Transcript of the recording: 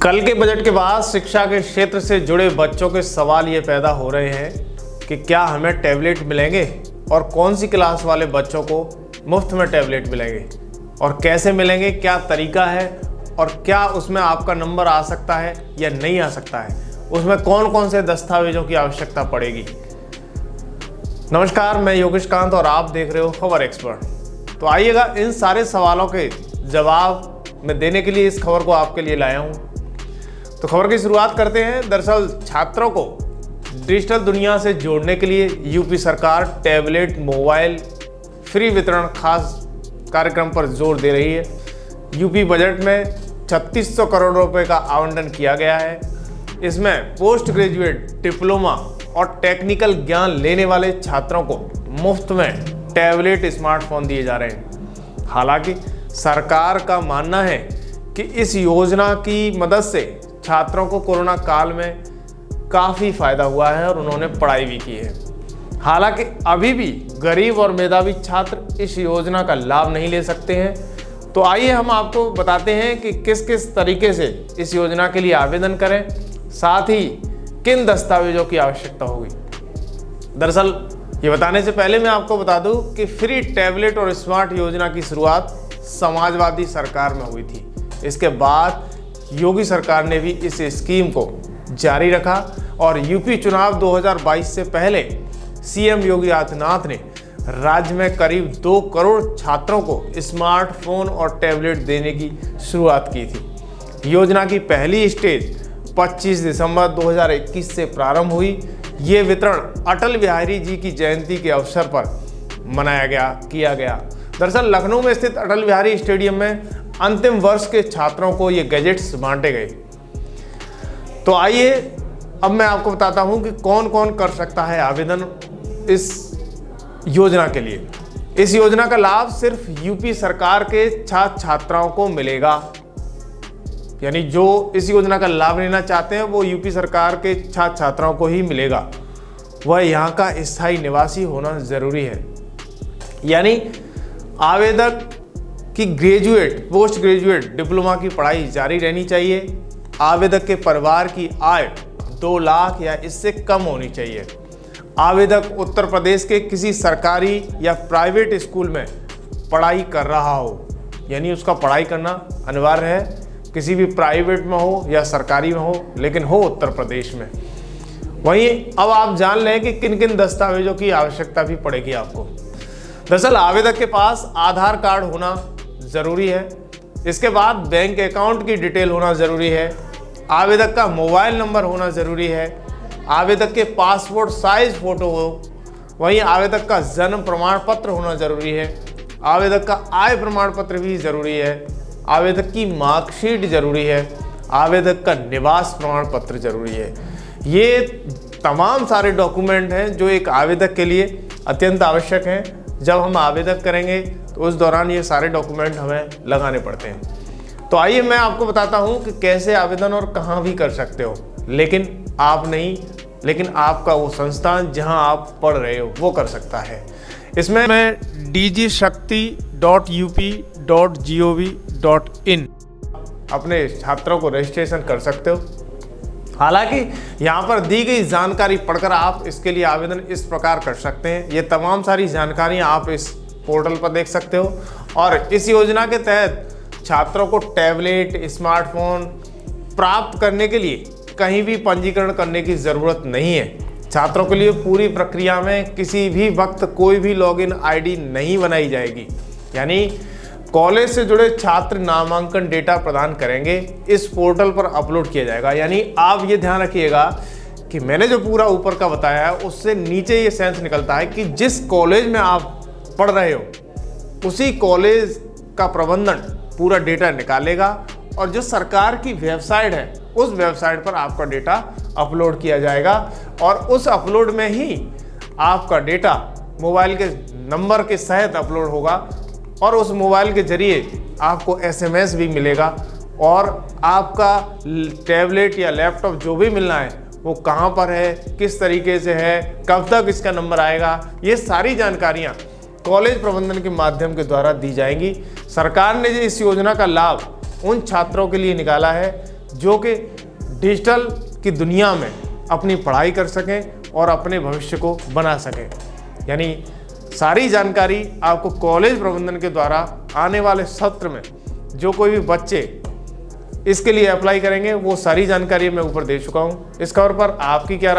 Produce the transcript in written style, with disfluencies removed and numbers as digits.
कल के बजट के बाद शिक्षा के क्षेत्र से जुड़े बच्चों के सवाल ये पैदा हो रहे हैं कि क्या हमें टैबलेट मिलेंगे और कौन सी क्लास वाले बच्चों को मुफ्त में टैबलेट मिलेंगे और कैसे मिलेंगे, क्या तरीका है और क्या उसमें आपका नंबर आ सकता है या नहीं आ सकता है, उसमें कौन कौन से दस्तावेजों की आवश्यकता पड़ेगी। नमस्कार, मैं योगेश कांत और आप देख रहे हो खबर एक्सपर्ट। तो आइएगा इन सारे सवालों के जवाब मैं देने के लिए इस खबर को आपके लिए लाया हूँ। तो खबर की शुरुआत करते हैं। दरअसल छात्रों को डिजिटल दुनिया से जोड़ने के लिए यूपी सरकार टैबलेट मोबाइल फ्री वितरण खास कार्यक्रम पर जोर दे रही है। यूपी बजट में 3600 करोड़ रुपए का आवंटन किया गया है। इसमें पोस्ट ग्रेजुएट, डिप्लोमा और टेक्निकल ज्ञान लेने वाले छात्रों को मुफ्त में टैबलेट, स्मार्टफोन दिए जा रहे हैं। हालांकि सरकार का मानना है कि इस योजना की मदद से छात्रों को कोरोना काल में काफ़ी फायदा हुआ है और उन्होंने पढ़ाई भी की है। हालांकि अभी भी गरीब और मेधावी छात्र इस योजना का लाभ नहीं ले सकते हैं। तो आइए हम आपको बताते हैं कि किस किस तरीके से इस योजना के लिए आवेदन करें, साथ ही किन दस्तावेजों की आवश्यकता होगी। दरअसल ये बताने से पहले मैं आपको बता दूं कि फ्री टैबलेट और स्मार्ट योजना की शुरुआत समाजवादी सरकार में हुई थी। इसके बाद योगी सरकार ने भी इस स्कीम को जारी रखा और यूपी चुनाव 2022 से पहले सीएम योगी आदित्यनाथ ने राज्य में करीब 2 करोड़ छात्रों को स्मार्टफोन और टैबलेट देने की शुरुआत की थी। योजना की पहली स्टेज 25 दिसंबर 2021 से प्रारंभ हुई। ये वितरण अटल बिहारी जी की जयंती के अवसर पर किया गया। दरअसल लखनऊ में स्थित अटल बिहारी स्टेडियम में अंतिम वर्ष के छात्रों को ये गैजेट्स बांटे गए। तो आइए अब मैं आपको बताता हूं कि कौन कौन कर सकता है आवेदन इस योजना के लिए। इस योजना का लाभ सिर्फ यूपी सरकार के छात्र छात्राओं को मिलेगा, यानी जो इस योजना का लाभ लेना चाहते हैं वो यूपी सरकार के छात्र छात्राओं को ही मिलेगा। वह यहाँ का स्थायी निवासी होना जरूरी है, यानी आवेदक की ग्रेजुएट, पोस्ट ग्रेजुएट, डिप्लोमा की पढ़ाई जारी रहनी चाहिए। आवेदक के परिवार की आय 2 लाख या इससे कम होनी चाहिए। आवेदक उत्तर प्रदेश के किसी सरकारी या प्राइवेट स्कूल में पढ़ाई कर रहा हो, यानी उसका पढ़ाई करना अनिवार्य है, किसी भी प्राइवेट में हो या सरकारी में हो, लेकिन हो उत्तर प्रदेश में। वहीं अब आप जान लें कि किन किन दस्तावेजों की आवश्यकता भी पड़ेगी आपको। दरअसल आवेदक के पास आधार कार्ड होना ज़रूरी है। इसके बाद बैंक अकाउंट की डिटेल होना ज़रूरी है। आवेदक का मोबाइल नंबर होना ज़रूरी है। आवेदक के पासपोर्ट साइज फ़ोटो हो। वहीं आवेदक का जन्म प्रमाण पत्र होना ज़रूरी है। आवेदक का आय प्रमाण पत्र भी ज़रूरी है। आवेदक की मार्कशीट ज़रूरी है। आवेदक का निवास प्रमाण पत्र ज़रूरी है। ये तमाम सारे डॉक्यूमेंट हैं जो एक आवेदक के लिए अत्यंत आवश्यक हैं। जब हम आवेदन करेंगे तो उस दौरान ये सारे डॉक्यूमेंट हमें लगाने पड़ते हैं। तो आइए मैं आपको बताता हूँ कि कैसे आवेदन और कहाँ भी कर सकते हो, लेकिन आप नहीं, लेकिन आपका वो संस्थान जहाँ आप पढ़ रहे हो वो कर सकता है। इसमें मैं digishakti.up.gov.in अपने छात्रों को रजिस्ट्रेशन कर सकते हो। हालांकि यहाँ पर दी गई जानकारी पढ़कर आप इसके लिए आवेदन इस प्रकार कर सकते हैं। ये तमाम सारी जानकारियाँ आप इस पोर्टल पर देख सकते हो और इस योजना के तहत छात्रों को टैबलेट, स्मार्टफोन प्राप्त करने के लिए कहीं भी पंजीकरण करने की ज़रूरत नहीं है। छात्रों के लिए पूरी प्रक्रिया में किसी भी वक्त कोई भी लॉगिन आईडी नहीं बनाई जाएगी, यानी कॉलेज से जुड़े छात्र नामांकन डेटा प्रदान करेंगे, इस पोर्टल पर अपलोड किया जाएगा। यानी आप ये ध्यान रखिएगा कि मैंने जो पूरा ऊपर का बताया है उससे नीचे ये सेंस निकलता है कि जिस कॉलेज में आप पढ़ रहे हो उसी कॉलेज का प्रबंधन पूरा डेटा निकालेगा और जो सरकार की वेबसाइट है उस वेबसाइट पर आपका डेटा अपलोड किया जाएगा और उस अपलोड में ही आपका डेटा मोबाइल के नंबर के सहित अपलोड होगा और उस मोबाइल के जरिए आपको एसएमएस भी मिलेगा और आपका टैबलेट या लैपटॉप जो भी मिलना है वो कहाँ पर है, किस तरीके से है, कब तक इसका नंबर आएगा, ये सारी जानकारियाँ कॉलेज प्रबंधन के माध्यम के द्वारा दी जाएंगी। सरकार ने इस योजना का लाभ उन छात्रों के लिए निकाला है जो कि डिजिटल की दुनिया में अपनी पढ़ाई कर सकें और अपने भविष्य को बना सकें। यानी सारी जानकारी आपको कॉलेज प्रबंधन के द्वारा आने वाले सत्र में जो कोई भी बच्चे इसके लिए अप्लाई करेंगे वो सारी जानकारी मैं ऊपर दे चुका हूँ। इस खबर पर आपकी क्या